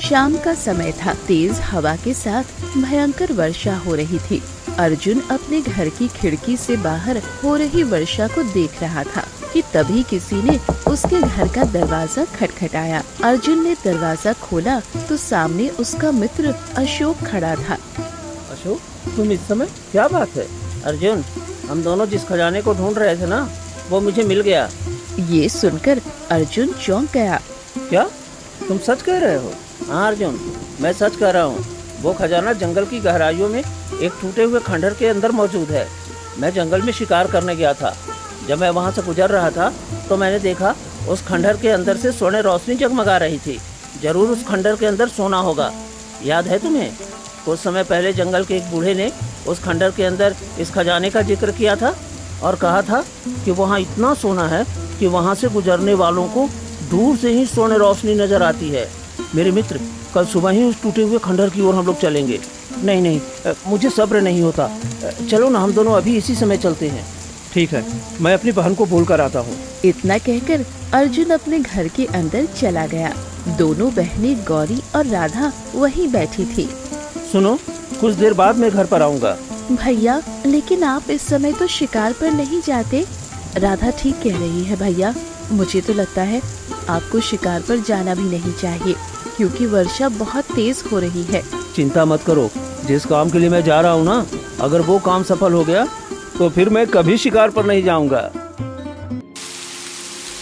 शाम का समय था। तेज हवा के साथ भयंकर वर्षा हो रही थी। अर्जुन अपने घर की खिड़की से बाहर हो रही वर्षा को देख रहा था कि तभी किसी ने उसके घर का दरवाजा खटखटाया। अर्जुन ने दरवाजा खोला तो सामने उसका मित्र अशोक खड़ा था। अशोक, तुम इस समय? क्या बात है? अर्जुन, हम दोनों जिस खजाने को ढूंढ रहे थे ना, वो मुझे मिल गया। ये सुनकर अर्जुन चौंक गया। क्या तुम सच कह रहे हो? हाँ अर्जुन, मैं सच कह रहा हूँ। वो खजाना जंगल की गहराइयों में एक टूटे हुए खंडहर के अंदर मौजूद है। मैं जंगल में शिकार करने गया था। जब मैं वहाँ से गुजर रहा था तो मैंने देखा उस खंडहर के अंदर से सोने रोशनी जगमगा रही थी। जरूर उस खंडहर के अंदर सोना होगा। याद है तुम्हें? कुछ समय पहले जंगल के एक बूढ़े ने उस खंडहर के अंदर इस खजाने का जिक्र किया था और कहा था कि वहाँ इतना सोना है कि वहाँ से गुजरने वालों को दूर से ही सोने रोशनी नजर आती है। मेरे मित्र, कल सुबह ही उस टूटे हुए खंडहर की ओर हम लोग चलेंगे। नहीं, मुझे सब्र नहीं होता। चलो ना, हम दोनों अभी इसी समय चलते हैं। ठीक है, मैं अपनी बहन को बोल कर आता हूँ। इतना कहकर अर्जुन अपने घर के अंदर चला गया। दोनों बहनें गौरी और राधा वहीं बैठी थी। सुनो, कुछ देर बाद मैं घर पर आऊँगा। भैया, लेकिन आप इस समय तो शिकार पर नहीं जाते। राधा ठीक कह रही है भैया। मुझे तो लगता है आपको शिकार पर जाना भी नहीं चाहिए, क्योंकि वर्षा बहुत तेज हो रही है। चिंता मत करो, जिस काम के लिए मैं जा रहा हूँ ना, अगर वो काम सफल हो गया तो फिर मैं कभी शिकार पर नहीं जाऊंगा।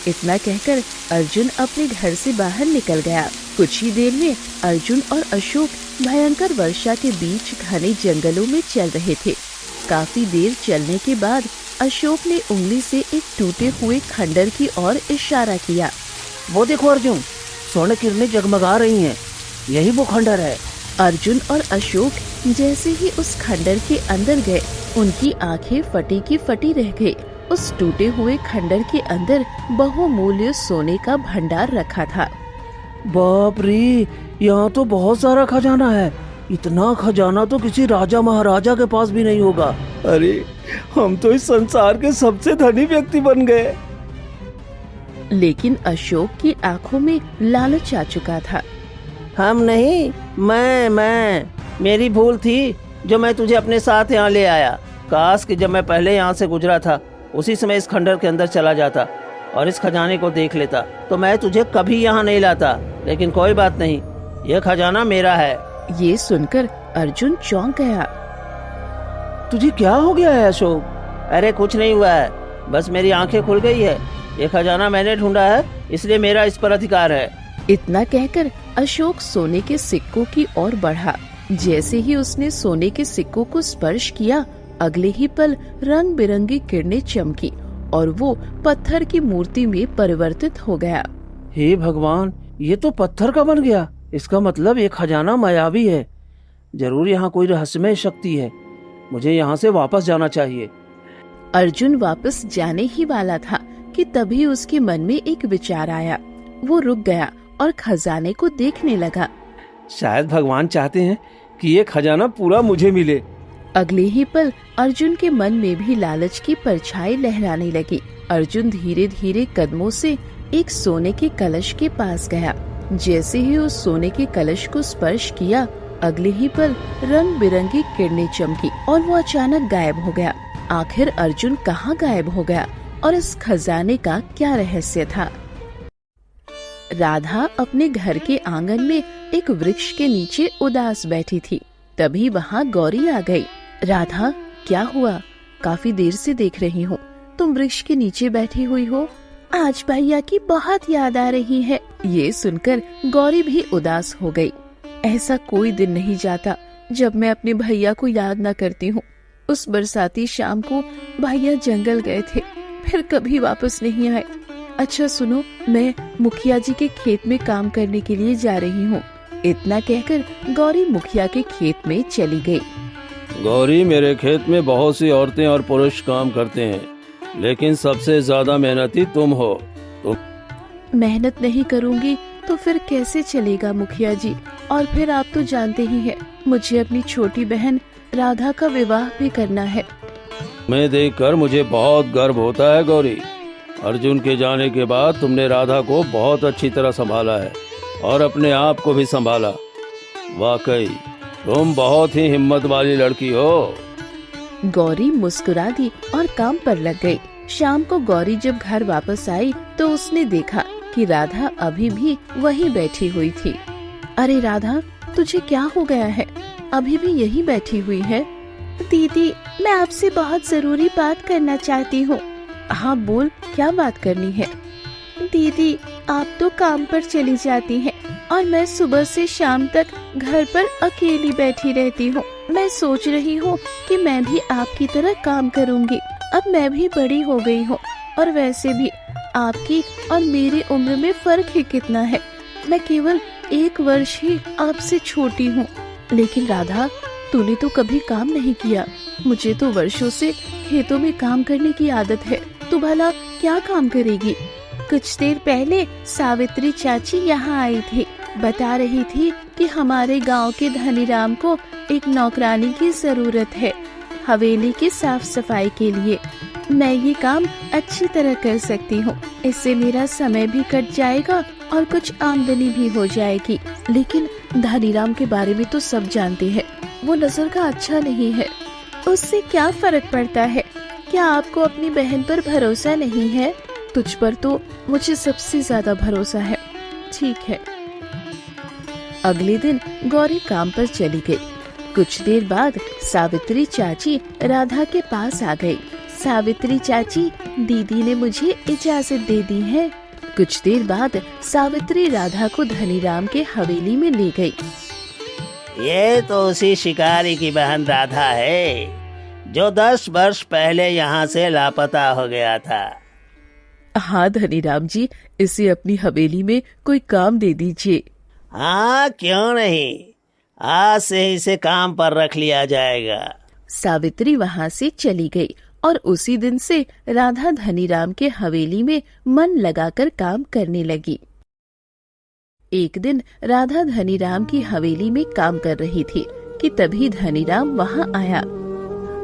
इतना कहकर अर्जुन अपने घर से बाहर निकल गया। कुछ ही देर में अर्जुन और अशोक भयंकर वर्षा के बीच घने जंगलों में चल रहे थे। काफी देर चलने के बाद अशोक ने उंगली से एक टूटे हुए खंडहर की ओर इशारा किया। वो देखो अर्जुन, सोने किरणें जगमगा रही हैं। यही वो खंडहर है। अर्जुन और अशोक जैसे ही उस खंडहर के अंदर गए, उनकी आंखें फटी की फटी रह गई। उस टूटे हुए खंडहर के अंदर बहुमूल्य सोने का भंडार रखा था। बाप रे, यहाँ तो बहुत सारा खजाना है। इतना खजाना तो किसी राजा महाराजा के पास भी नहीं होगा। अरे, हम तो इस संसार के सबसे धनी व्यक्ति बन गए। लेकिन अशोक की आंखों में लालच आ चुका था। हम नहीं, मैं मेरी भूल थी जो मैं तुझे अपने साथ यहाँ ले आया। काश कि जब मैं पहले यहाँ से गुजरा था, उसी समय इस खंडहर के अंदर चला जाता और इस खजाने को देख लेता, तो मैं तुझे कभी यहाँ नहीं लाता। लेकिन कोई बात नहीं, यह खजाना मेरा है। ये सुनकर अर्जुन चौंक गया। तुझे क्या हो गया है अशोक? अरे कुछ नहीं हुआ है, बस मेरी आंखें खुल गई है। ये खजाना मैंने ढूंढा है, इसलिए मेरा इस पर अधिकार है। इतना कहकर अशोक सोने के सिक्कों की ओर बढ़ा। जैसे ही उसने सोने के सिक्कों को स्पर्श किया, अगले ही पल रंग बिरंगी किरणें चमकी और वो पत्थर की मूर्ति में परिवर्तित हो गया। हे भगवान, ये तो पत्थर का बन गया। इसका मतलब ये खजाना मायावी है। जरूर यहाँ कोई रहस्यमय शक्ति है। मुझे यहाँ से वापस जाना चाहिए। अर्जुन वापस जाने ही वाला था कि तभी उसके मन में एक विचार आया। वो रुक गया और खजाने को देखने लगा। शायद भगवान चाहते हैं कि ये खजाना पूरा मुझे मिले। अगले ही पल अर्जुन के मन में भी लालच की परछाई लहराने लगी। अर्जुन धीरे धीरे कदमों से एक सोने के कलश के पास गया। जैसे ही उस सोने के कलश को स्पर्श किया, अगले ही पल रंग बिरंगी किरणें चमकी और वो अचानक गायब हो गया। आखिर अर्जुन कहाँ गायब हो गया और इस खजाने का क्या रहस्य था? राधा अपने घर के आंगन में एक वृक्ष के नीचे उदास बैठी थी। तभी वहाँ गौरी आ गई। राधा, क्या हुआ? काफी देर से देख रही हूँ, तुम वृक्ष के नीचे बैठी हुई हो। आज भैया की बहुत याद आ रही है। ये सुनकर गौरी भी उदास हो गई। ऐसा कोई दिन नहीं जाता जब मैं अपने भैया को याद न करती हूँ। उस बरसाती शाम को भैया जंगल गए थे, फिर कभी वापस नहीं आए। अच्छा सुनो, मैं मुखिया जी के खेत में काम करने के लिए जा रही हूँ। इतना कहकर गौरी मुखिया के खेत में चली गई। गौरी, मेरे खेत में बहुत सी औरतें और पुरुष काम करते हैं, लेकिन सबसे ज्यादा मेहनती तुम हो। मेहनत नहीं करूँगी तो फिर कैसे चलेगा मुखिया जी? और फिर आप तो जानते ही हैं, मुझे अपनी छोटी बहन राधा का विवाह भी करना है। मैं देखकर मुझे बहुत गर्व होता है गौरी। अर्जुन के जाने के बाद तुमने राधा को बहुत अच्छी तरह संभाला है। और अपने आप को भी संभाला। वाकई तुम बहुत ही हिम्मत वाली लड़की हो। गौरी मुस्कुरा दी और काम पर लग गई। शाम को गौरी जब घर वापस आई तो उसने देखा कि राधा अभी भी वहीं बैठी हुई थी। अरे राधा, तुझे क्या हो गया है? अभी भी यहीं बैठी हुई है? दीदी, मैं आपसे बहुत जरूरी बात करना चाहती हूँ। हाँ बोल, क्या बात करनी है? दीदी, आप तो काम पर चली जाती हैं और मैं सुबह से शाम तक घर पर अकेली बैठी रहती हूँ। मैं सोच रही हूँ कि मैं भी आपकी तरह काम करूँगी। अब मैं भी बड़ी हो गई हूँ और वैसे भी आपकी और मेरी उम्र में फर्क ही कितना है। मैं केवल 1 वर्ष ही आपसे छोटी हूँ। लेकिन राधा, तूने तो कभी काम नहीं किया। मुझे तो वर्षों से खेतों में काम करने की आदत है। तू भला क्या काम करेगी? कुछ देर पहले सावित्री चाची यहाँ आई थी। बता रही थी कि हमारे गांव के धनीराम को एक नौकरानी की जरूरत है हवेली की साफ सफाई के लिए। मैं ये काम अच्छी तरह कर सकती हूँ। इससे मेरा समय भी कट जाएगा और कुछ आमदनी भी हो जाएगी। लेकिन धनीराम के बारे में तो सब जानते हैं, वो नजर का अच्छा नहीं है। उससे क्या फर्क पड़ता है? क्या आपको अपनी बहन पर भरोसा नहीं है? तुझ पर तो मुझे सबसे ज्यादा भरोसा है। ठीक है। अगले दिन गौरी काम पर चली गई। कुछ देर बाद सावित्री चाची राधा के पास आ गई। सावित्री चाची, दीदी ने मुझे इजाजत दे दी है। कुछ देर बाद सावित्री राधा को धनीराम के हवेली में ले गई। ये तो उसी शिकारी की बहन राधा है जो 10 वर्ष पहले यहाँ से लापता हो गया था। हाँ धनीराम जी, इसे अपनी हवेली में कोई काम दे दीजिए। हाँ, क्यों नहीं, आज से इसे काम पर रख लिया जाएगा। सावित्री वहाँ से चली गई और उसी दिन से राधा धनीराम के हवेली में मन लगाकर काम करने लगी। एक दिन राधा धनीराम की हवेली में काम कर रही थी कि तभी धनीराम वहाँ आया।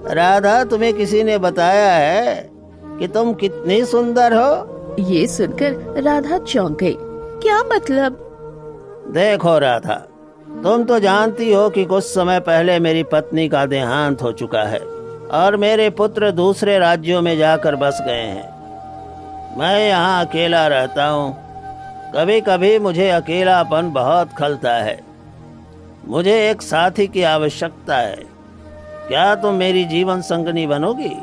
राधा, तुम्हें किसी ने बताया है कि तुम कितनी सुंदर हो? ये सुनकर राधा चौंक गई। क्या मतलब? देखो राधा, तुम तो जानती हो कि कुछ समय पहले मेरी पत्नी का देहांत हो चुका है और मेरे पुत्र दूसरे राज्यों में जाकर बस गए हैं। मैं यहाँ अकेला रहता हूँ। कभी कभी मुझे अकेलापन बहुत खलता है। मुझे एक साथी की आवश्यकता है। क्या तुम मेरी जीवन संगनी बनोगी?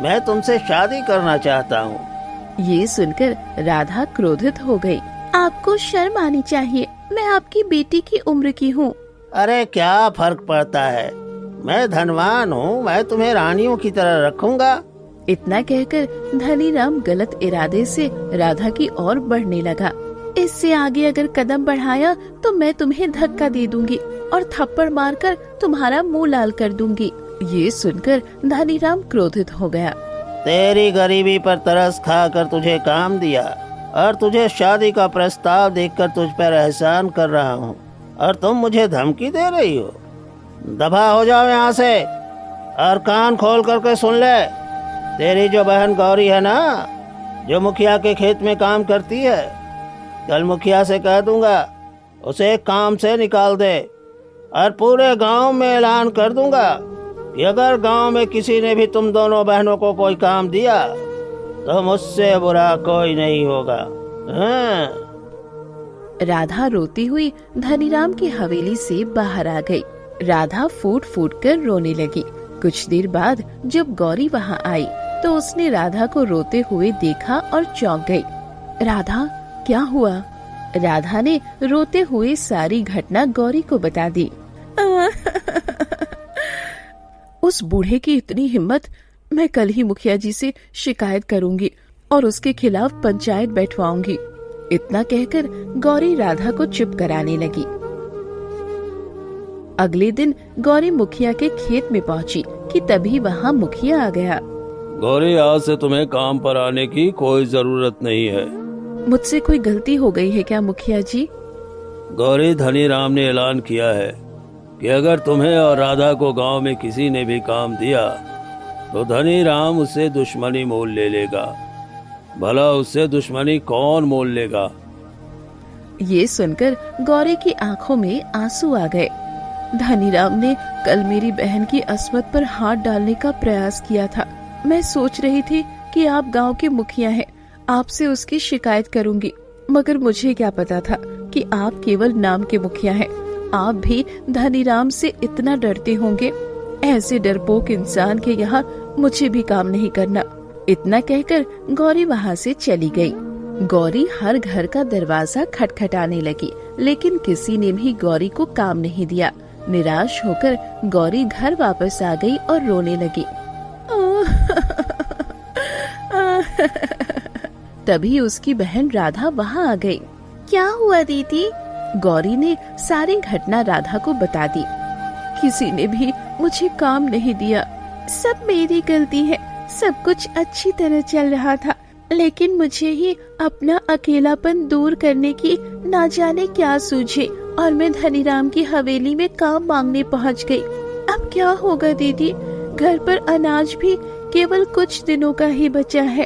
मैं तुमसे शादी करना चाहता हूँ। ये सुनकर राधा क्रोधित हो गई। आपको शर्म आनी चाहिए। मैं आपकी बेटी की उम्र की हूँ। अरे क्या फर्क पड़ता है, मैं धनवान हूँ। मैं तुम्हें रानियों की तरह रखूंगा। इतना कहकर धनीराम गलत इरादे से राधा की ओर बढ़ने लगा। इससे आगे अगर कदम बढ़ाया तो मैं तुम्हें धक्का दे दूंगी और थप्पड़ मारकर तुम्हारा मुंह लाल कर दूंगी। ये सुनकर धनीराम क्रोधित हो गया। तेरी गरीबी पर तरस खाकर तुझे काम दिया और तुझे शादी का प्रस्ताव देखकर तुझ पर एहसान कर रहा हूँ और तुम मुझे धमकी दे रही हो? दफा हो जाओ यहाँ से और कान खोल करके सुन ले। तेरी जो बहन गौरी है ना, जो मुखिया के खेत में काम करती है, कल मुखिया से कह दूंगा उसे काम से निकाल दे और पूरे गांव में ऐलान कर दूंगा कि अगर गांव में किसी ने भी तुम दोनों बहनों को कोई काम दिया तो मुझसे बुरा कोई नहीं होगा। हाँ। राधा रोती हुई धनीराम की हवेली से बाहर आ गई। राधा फूट फूट कर रोने लगी। कुछ देर बाद जब गौरी वहाँ आई तो उसने राधा को रोते हुए देखा और चौंक गई। राधा, क्या हुआ? राधा ने रोते हुए सारी घटना गौरी को बता दी। उस बूढ़े की इतनी हिम्मत! मैं कल ही मुखिया जी से शिकायत करूंगी और उसके खिलाफ पंचायत बैठवाऊंगी। इतना कहकर गौरी राधा को चुप कराने लगी। अगले दिन गौरी मुखिया के खेत में पहुंची कि तभी वहाँ मुखिया आ गया। गौरी, आज से तुम्हें काम पर आने की कोई जरूरत नहीं है। मुझसे कोई गलती हो गई है क्या मुखिया जी? गौरी, धनीराम ने ऐलान किया है कि अगर तुम्हें और राधा को गांव में किसी ने भी काम दिया तो धनीराम उससे दुश्मनी मोल ले लेगा। भला उससे दुश्मनी कौन मोल लेगा? ये सुनकर गौरी की आंखों में आंसू आ गए। धनीराम ने कल मेरी बहन की अस्मत पर हाथ डालने का प्रयास किया था। मैं सोच रही थी कि आप गांव के मुखिया हैं, आपसे उसकी शिकायत करूंगी, मगर मुझे क्या पता था कि आप केवल नाम के मुखिया हैं। आप भी धनीराम से इतना डरते होंगे। ऐसे डरपोक इंसान के यहाँ मुझे भी काम नहीं करना। इतना कहकर गौरी वहाँ से चली गई। गौरी हर घर का दरवाजा खटखटाने लगी, लेकिन किसी ने भी गौरी को काम नहीं दिया। निराश होकर गौरी घर वापस आ गई और रोने लगी। तभी उसकी बहन राधा वहाँ आ गई। क्या हुआ दीदी? गौरी ने सारी घटना राधा को बता दी। किसी ने भी मुझे काम नहीं दिया, सब मेरी गलती है। सब कुछ अच्छी तरह चल रहा था, लेकिन मुझे ही अपना अकेलापन दूर करने की ना जाने क्या सूझे और मैं धनीराम की हवेली में काम मांगने पहुंच गई। अब क्या होगा दीदी? घर पर अनाज भी केवल कुछ दिनों का ही बचा है।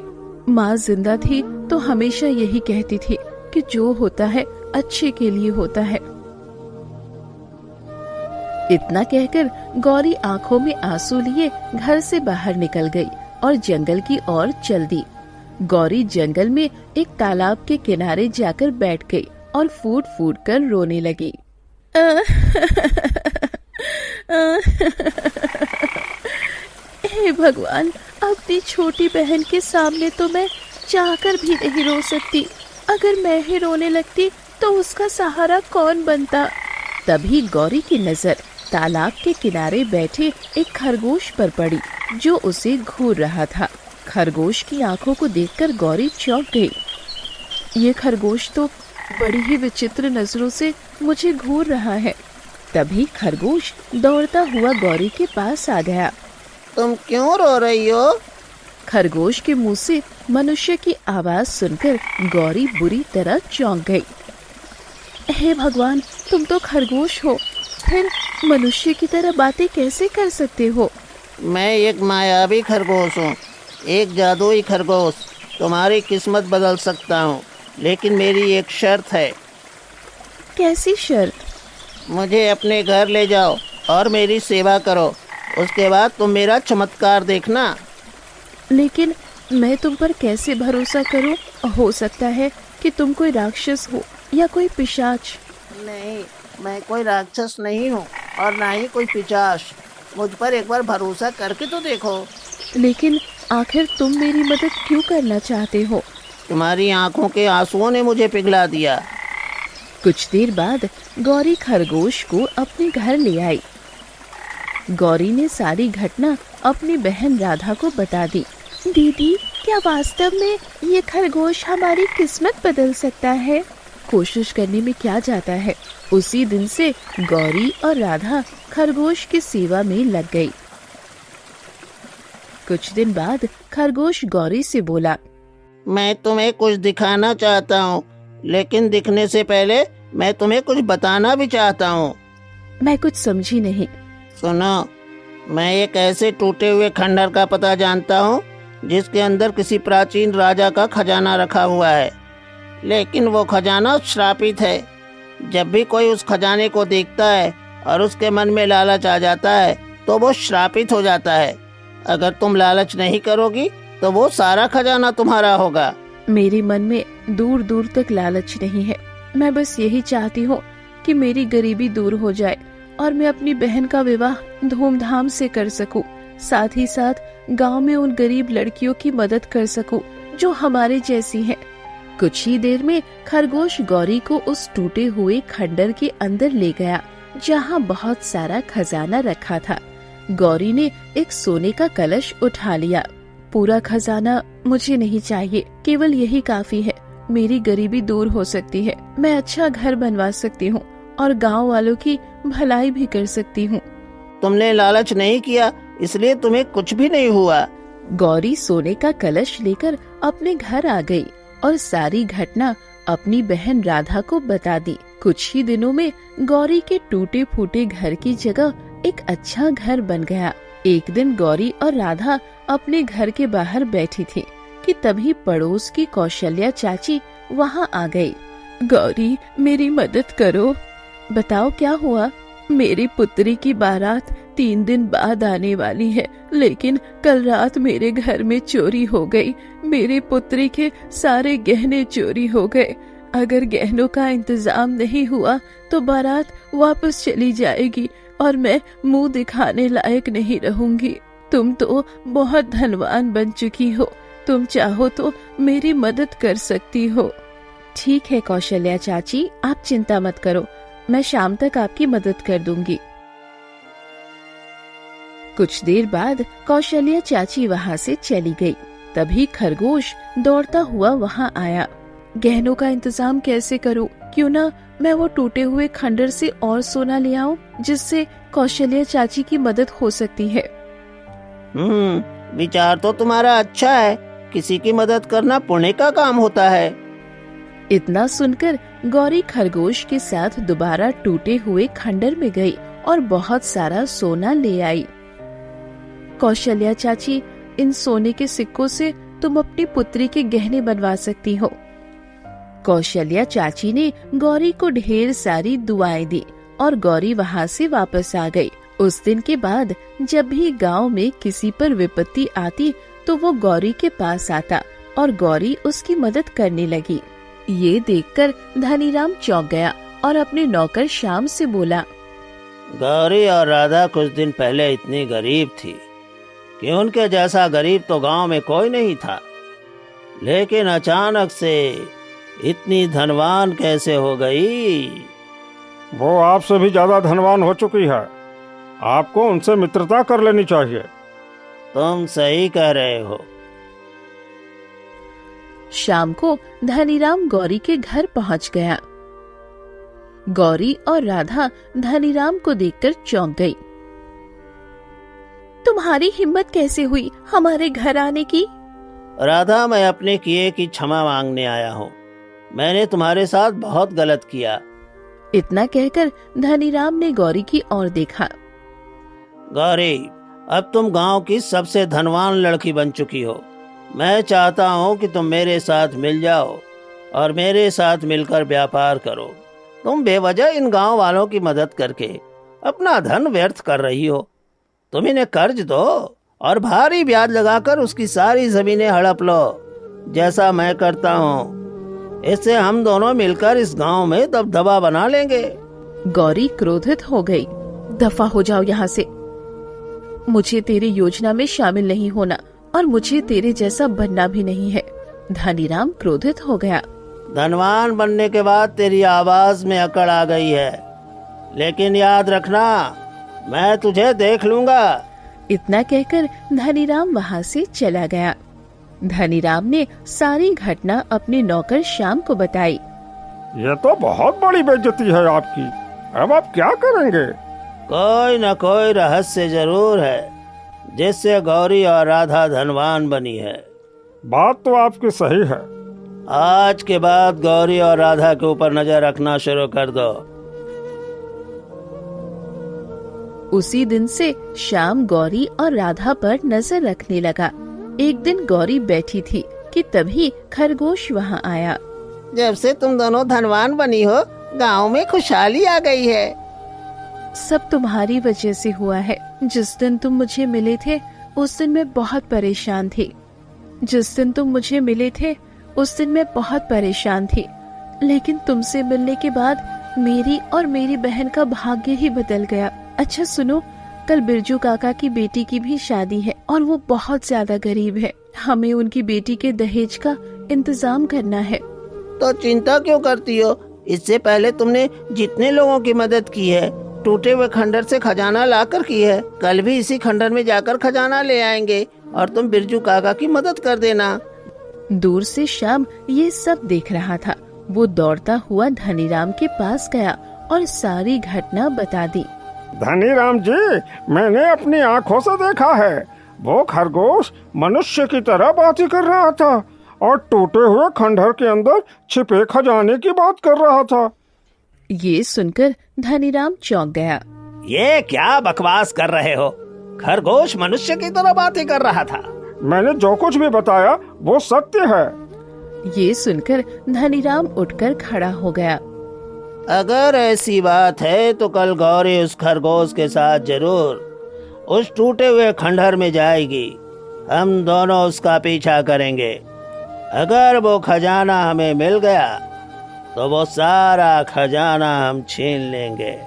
माँ जिंदा थी तो हमेशा यही कहती थी कि जो होता है अच्छे के लिए होता है। इतना कहकर गौरी आंखों में आंसू लिए घर से बाहर निकल गई और जंगल की ओर चल दी। गौरी जंगल में एक तालाब के किनारे जाकर बैठ गई और फूट फूट कर रोने लगी। हे भगवान, अपनी छोटी बहन के सामने तो मैं चाहकर भी नहीं रो सकती। अगर मैं ही रोने लगती तो उसका सहारा कौन बनता? तभी गौरी की नजर तालाब के किनारे बैठे एक खरगोश पर पड़ी, जो उसे घूर रहा था। खरगोश की आंखों को देखकर गौरी चौंक गई। ये खरगोश तो बड़ी ही विचित्र नजरों से मुझे घूर रहा है। तभी खरगोश दौड़ता हुआ गौरी के पास आ गया। तुम क्यों रो रही हो? खरगोश के मुंह से मनुष्य की आवाज सुनकर गौरी बुरी तरह चौंक गई। हे भगवान, तुम तो खरगोश हो, फिर मनुष्य की तरह बातें कैसे कर सकते हो? मैं एक मायावी खरगोश हूँ, एक जादुई खरगोश। तुम्हारी किस्मत बदल सकता हूँ, लेकिन मेरी एक शर्त है। कैसी शर्त? मुझे अपने घर ले जाओ और मेरी सेवा करो, उसके बाद तुम मेरा चमत्कार देखना। लेकिन मैं तुम पर कैसे भरोसा करूं? हो सकता है कि तुम कोई राक्षस हो या कोई पिशाच। नहीं, मैं कोई राक्षस नहीं हूँ और ना ही कोई पिशाच। मुझ पर एक बार भरोसा करके तो देखो। लेकिन आखिर तुम मेरी मदद क्यों करना चाहते हो? तुम्हारी आंखों के आंसुओं ने मुझे पिघला दिया। कुछ देर बाद गौरी खरगोश को अपने घर ले आई। गौरी ने सारी घटना अपनी बहन राधा को बता दी। दीदी, क्या वास्तव में ये खरगोश हमारी किस्मत बदल सकता है? कोशिश करने में क्या जाता है। उसी दिन से गौरी और राधा खरगोश की सेवा में लग गई। कुछ दिन बाद खरगोश गौरी से बोला, मैं तुम्हें कुछ दिखाना चाहता हूँ, लेकिन दिखने से पहले मैं तुम्हें कुछ बताना भी चाहता हूँ। मैं कुछ समझी नहीं। सुनो, मैं एक ऐसे टूटे हुए खंडहर का पता जानता हूँ जिसके अंदर किसी प्राचीन राजा का खजाना रखा हुआ है, लेकिन वो खजाना श्रापित है। जब भी कोई उस खजाने को देखता है और उसके मन में लालच आ जाता है तो वो श्रापित हो जाता है। अगर तुम लालच नहीं करोगी तो वो सारा खजाना तुम्हारा होगा। मेरे मन में दूर दूर तक लालच नहीं है। मैं बस यही चाहती हूँ कि मेरी गरीबी दूर हो जाए और मैं अपनी बहन का विवाह धूमधाम से कर सकूं। साथ ही साथ गांव में उन गरीब लड़कियों की मदद कर सकूं जो हमारे जैसी हैं। कुछ ही देर में खरगोश गौरी को उस टूटे हुए खंडर के अंदर ले गया, जहां बहुत सारा खजाना रखा था। गौरी ने एक सोने का कलश उठा लिया। पूरा खजाना मुझे नहीं चाहिए, केवल यही काफी है। मेरी गरीबी दूर हो सकती है, मैं अच्छा घर बनवा सकती हूँ और गांव वालों की भलाई भी कर सकती हूँ। तुमने लालच नहीं किया, इसलिए तुम्हें कुछ भी नहीं हुआ। गौरी सोने का कलश लेकर अपने घर आ गई और सारी घटना अपनी बहन राधा को बता दी। कुछ ही दिनों में गौरी के टूटे फूटे घर की जगह एक अच्छा घर बन गया। एक दिन गौरी और राधा अपने घर के बाहर बैठी थी कि तभी पड़ोस की कौशल्या चाची वहाँ आ गई। गौरी, मेरी मदद करो। बताओ क्या हुआ? मेरी पुत्री की बारात 3 दिन बाद आने वाली है, लेकिन कल रात मेरे घर में चोरी हो गई। मेरी पुत्री के सारे गहने चोरी हो गए। अगर गहनों का इंतजाम नहीं हुआ तो बारात वापस चली जाएगी और मैं मुंह दिखाने लायक नहीं रहूंगी। तुम तो बहुत धनवान बन चुकी हो, तुम चाहो तो मेरी मदद कर सकती हो। ठीक है कौशल्या चाची, आप चिंता मत करो, मैं शाम तक आपकी मदद कर दूंगी। कुछ देर बाद कौशल्या चाची वहाँ से चली गई। तभी खरगोश दौड़ता हुआ वहाँ आया। गहनों का इंतजाम कैसे करूं? क्यों ना मैं वो टूटे हुए खंडर से और सोना ले आऊं, जिससे कौशल्या चाची की मदद हो सकती है। विचार तो तुम्हारा अच्छा है। किसी की मदद करना पुण्य का काम होता है। इतना सुनकर गौरी खरगोश के साथ दोबारा टूटे हुए खंडर में गई और बहुत सारा सोना ले आई। कौशल्या चाची, इन सोने के सिक्कों से तुम अपनी पुत्री के गहने बनवा सकती हो। कौशल्या चाची ने गौरी को ढेर सारी दुआएं दी और गौरी वहाँ से वापस आ गई। उस दिन के बाद जब भी गांव में किसी पर विपत्ति आती तो वो गौरी के पास आता और गौरी उसकी मदद करने लगी। ये देखकर धनीराम चौंक गया और अपने नौकर श्याम से बोला, गौरी और राधा कुछ दिन पहले इतनी गरीब थी कि उनके जैसा गरीब तो गांव में कोई नहीं था, लेकिन अचानक से इतनी धनवान कैसे हो गई? वो आपसे भी ज्यादा धनवान हो चुकी है। आपको उनसे मित्रता कर लेनी चाहिए। तुम सही कह रहे हो। शाम को धनीराम गौरी के घर पहुंच गया। गौरी और राधा धनीराम को देखकर चौंक गई। तुम्हारी हिम्मत कैसे हुई हमारे घर आने की? राधा, मैं अपने किए की क्षमा मांगने आया हूँ। मैंने तुम्हारे साथ बहुत गलत किया। इतना कहकर धनीराम ने गौरी की ओर देखा। गौरी, अब तुम गांव की सबसे धनवान लड़की बन चुकी हो। मैं चाहता हूँ कि तुम मेरे साथ मिल जाओ और मेरे साथ मिलकर व्यापार करो। तुम बेवजह इन गांव वालों की मदद करके अपना धन व्यर्थ कर रही हो। तुम इन्हें कर्ज दो और भारी ब्याज लगाकर उसकी सारी जमीनें हड़प लो, जैसा मैं करता हूँ। इससे हम दोनों मिलकर इस गांव में दबदबा बना लेंगे। गौरी क्रोधित हो गई। दफा हो जाओ यहाँ से। मुझे तेरी योजना में शामिल नहीं होना और मुझे तेरे जैसा बनना भी नहीं है। धनीराम क्रोधित हो गया। धनवान बनने के बाद तेरी आवाज में अकड़ आ गई है, लेकिन याद रखना, मैं तुझे देख लूंगा। इतना कहकर धनीराम वहाँ से चला गया। धनीराम ने सारी घटना अपने नौकर श्याम को बताई। ये तो बहुत बड़ी बेइज्जती है आपकी। अब आप क्या करेंगे? कोई न कोई रहस्य जरूर है जिससे गौरी और राधा धनवान बनी है। बात तो आपकी सही है। आज के बाद गौरी और राधा के ऊपर नजर रखना शुरू कर दो। उसी दिन से श्याम गौरी और राधा पर नजर रखने लगा। एक दिन गौरी बैठी थी कि तभी खरगोश वहाँ आया। जब से तुम दोनों धनवान बनी हो, गांव में खुशहाली आ गई है। सब तुम्हारी वजह से हुआ है। जिस दिन तुम मुझे मिले थे उस दिन मैं बहुत परेशान थी। उस दिन मैं बहुत परेशान थी, लेकिन तुमसे मिलने के बाद मेरी और मेरी बहन का भाग्य ही बदल गया। अच्छा सुनो, कल बिरजू काका की बेटी की भी शादी है और वो बहुत ज्यादा गरीब है। हमें उनकी बेटी के दहेज का इंतजाम करना है। तो चिंता क्यों करती हो? इससे पहले तुमने जितने लोगों की मदद की है, टूटे हुए खंडर से खजाना लाकर की है। कल भी इसी खंडर में जाकर खजाना ले आएंगे और तुम बिरजू काका की मदद कर देना। दूर से श्याम ये सब देख रहा था। वो दौड़ता हुआ धनीराम के पास गया और सारी घटना बता दी। धनीराम जी, मैंने अपनी आँखों से देखा है। वो खरगोश मनुष्य की तरह बातें कर रहा था और टूटे हुए खंडर के अंदर छिपे खजाने की बात कर रहा था। ये सुनकर धनीराम चौंक गया। ये क्या बकवास कर रहे हो? खरगोश मनुष्य की तरह बातें कर रहा था। मैंने जो कुछ भी बताया वो सत्य है। ये सुनकर धनीराम उठकर खड़ा हो गया। अगर ऐसी बात है तो कल गौरी उस खरगोश के साथ जरूर उस टूटे हुए खंडहर में जाएगी। हम दोनों उसका पीछा करेंगे। अगर वो खजाना हमें मिल गया तो वो सारा खजाना हम छीन लेंगे।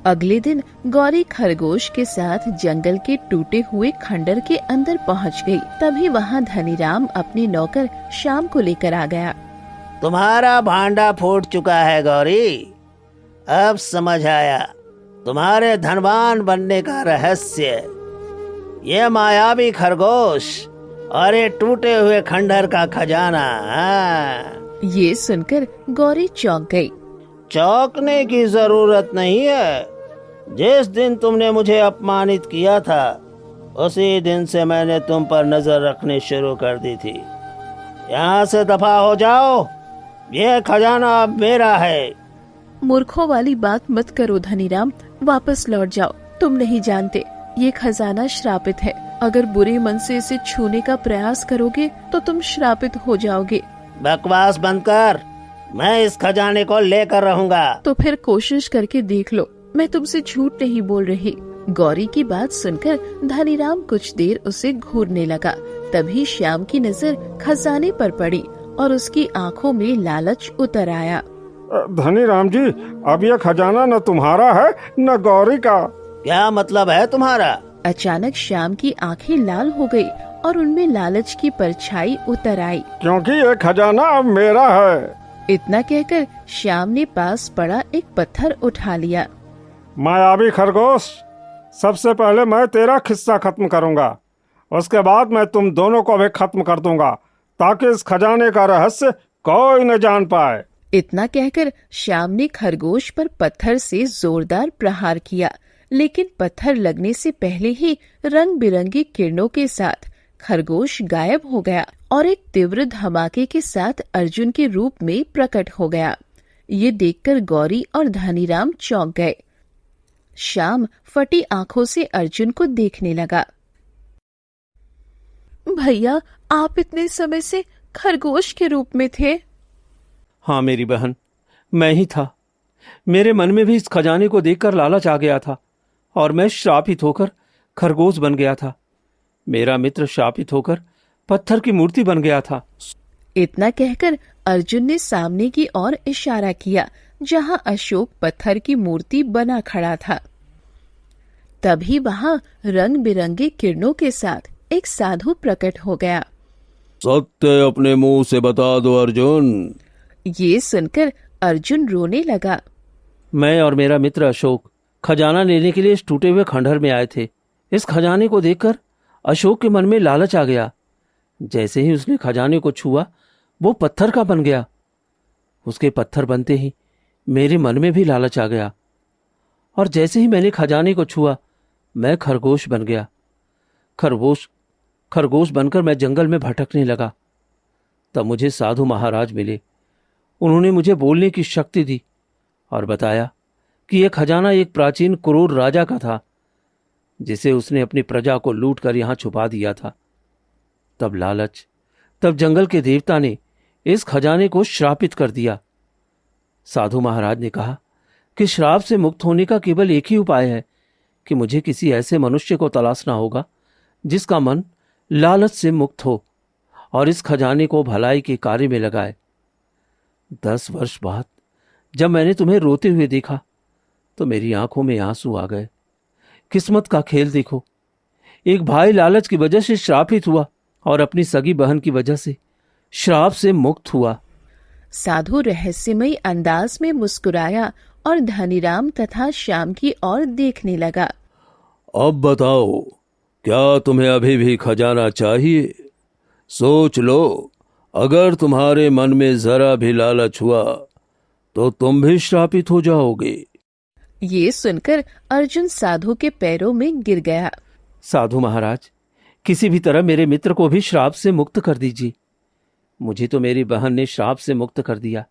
अगले दिन गौरी खरगोश के साथ जंगल के टूटे हुए खंडर के अंदर पहुंच गई। तभी वहां धनीराम अपने नौकर श्याम को लेकर आ गया। तुम्हारा भांडा फूट चुका है गौरी। अब समझ आया तुम्हारे धनवान बनने का रहस्य। ये मायावी खरगोश और ये टूटे हुए खंडहर का खजाना। ये सुनकर गौरी चौंक गई। चौंकने की जरूरत नहीं है। जिस दिन तुमने मुझे अपमानित किया था उसी दिन से मैंने तुम पर नजर रखनी शुरू कर दी थी। यहाँ से दफा हो जाओ। ये खजाना अब मेरा है। मूर्खों वाली बात मत करो धनीराम, वापस लौट जाओ। तुम नहीं जानते ये खजाना श्रापित है। अगर बुरे मन से इसे छूने का प्रयास करोगे तो तुम श्रापित हो जाओगे। बकवास बंद कर। मैं इस खजाने को लेकर रहूंगा। तो फिर कोशिश करके देख लो। मैं तुमसे झूठ नहीं बोल रही। गौरी की बात सुनकर धनीराम कुछ देर उसे घूरने लगा। तभी श्याम की नजर खजाने पर पड़ी और उसकी आंखों में लालच उतर आया। धनीराम जी, अब ये खजाना न तुम्हारा है न गौरी का। क्या मतलब है तुम्हारा? अचानक श्याम की आंखें लाल हो गई और उनमें लालच की परछाई उतर आई। क्योंकि ये खजाना अब मेरा है। इतना कहकर श्याम ने पास पड़ा एक पत्थर उठा लिया। मायावी खरगोश, सबसे पहले मैं तेरा खिस्सा खत्म करूंगा, उसके बाद मैं तुम दोनों को भी खत्म कर दूंगा ताकि इस खजाने का रहस्य कोई न जान पाए। इतना कहकर श्याम ने खरगोश पर पत्थर से जोरदार प्रहार किया, लेकिन पत्थर लगने से पहले ही रंग बिरंगी किरणों के साथ खरगोश गायब हो गया और एक तीव्र धमाके के साथ अर्जुन के रूप में प्रकट हो गया। ये देखकर गौरी और धनीराम चौंक गए। श्याम फटी आंखों से अर्जुन को देखने लगा। भैया, आप इतने समय से खरगोश के रूप में थे? हाँ मेरी बहन, मैं ही था। मेरे मन में भी इस खजाने को देखकर लालच आ गया था और मैं श्रापित होकर खरगोश बन गया था। मेरा मित्र श्रापित होकर पत्थर की मूर्ति बन गया था। इतना कहकर अर्जुन ने सामने की ओर इशारा किया जहां अशोक पत्थर की मूर्ति बना खड़ा था। तभी वहां रंग बिरंगे किरणों के साथ एक साधु प्रकट हो गया। सत्य अपने मुंह से बता दो अर्जुन। ये सुनकर अर्जुन रोने लगा। मैं और मेरा मित्र अशोक खजाना लेने के लिए इस टूटे हुए खंडहर में आए थे। इस खजाने को देखकर अशोक के मन में लालच आ गया। जैसे ही उसने खजाने को छुआ वो पत्थर का बन गया। उसके पत्थर बनते ही मेरे मन में भी लालच आ गया और जैसे ही मैंने खजाने को छुआ मैं खरगोश बन गया। खरगोश बनकर मैं जंगल में भटकने लगा। तब मुझे साधु महाराज मिले। उन्होंने मुझे बोलने की शक्ति दी और बताया कि यह खजाना एक प्राचीन क्रूर राजा का था जिसे उसने अपनी प्रजा को लूट कर यहां छुपा दिया था। तब जंगल के देवता ने इस खजाने को श्रापित कर दिया। साधु महाराज ने कहा कि श्राप से मुक्त होने का केवल एक ही उपाय है कि मुझे किसी ऐसे मनुष्य को तलाशना होगा जिसका मन लालच से मुक्त हो और इस खजाने को भलाई के कार्य में लगाए। 10 वर्ष बाद जब मैंने तुम्हें रोते हुए देखा तो मेरी आंखों में आंसू आ गए। किस्मत का खेल देखो, एक भाई लालच की वजह से श्रापित हुआ और अपनी सगी बहन की वजह से श्राप से मुक्त हुआ। साधु रहस्यमयी अंदाज में मुस्कुराया और धनीराम तथा श्याम की ओर देखने लगा। अब बताओ, क्या तुम्हें अभी भी खजाना चाहिए? सोच लो, अगर तुम्हारे मन में जरा भी लालच हुआ तो तुम भी श्रापित हो जाओगे। ये सुनकर अर्जुन साधु के पैरों में गिर गया। साधु महाराज, किसी भी तरह मेरे मित्र को भी श्राप से मुक्त कर दीजिए। मुझे तो मेरी बहन ने श्राप से मुक्त कर दिया,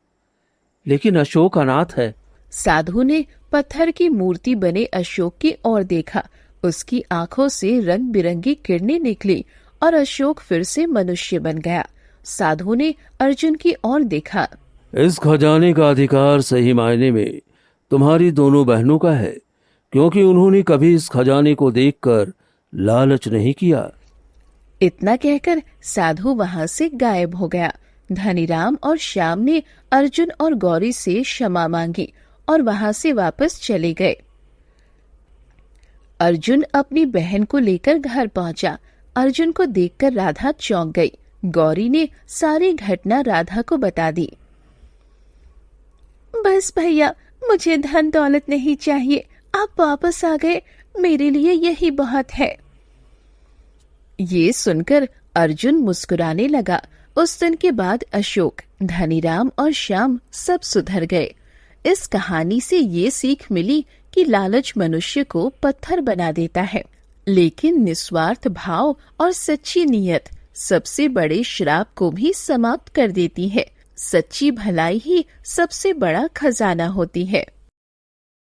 लेकिन अशोक अनाथ है। साधु ने पत्थर की मूर्ति बने अशोक की ओर देखा। उसकी आंखों से रंग बिरंगी किरणें निकली और अशोक फिर से मनुष्य बन गया। साधु ने अर्जुन की ओर देखा। इस खजाने का अधिकार सही मायने में तुम्हारी दोनों बहनों का है, क्योंकि उन्होंने कभी इस खजाने को देखकर लालच नहीं किया। इतना कहकर साधु वहां से गायब हो गया। धनीराम और श्याम ने अर्जुन और गौरी से क्षमा मांगी और वहां से वापस चले गए। अर्जुन अपनी बहन को लेकर घर पहुंचा। अर्जुन को देखकर राधा चौंक गई। गौरी ने सारी घटना राधा को बता दी। बस भैया, मुझे धन दौलत नहीं चाहिए, आप वापस आ गए, मेरे लिए यही बहुत है। ये सुनकर अर्जुन मुस्कुराने लगा। उस दिन के बाद अशोक, धनीराम और श्याम सब सुधर गए। इस कहानी से ये सीख मिली कि लालच मनुष्य को पत्थर बना देता है, लेकिन निस्वार्थ भाव और सच्ची नीयत सबसे बड़े श्राप को भी समाप्त कर देती है। सच्ची भलाई ही सबसे बड़ा खजाना होती है।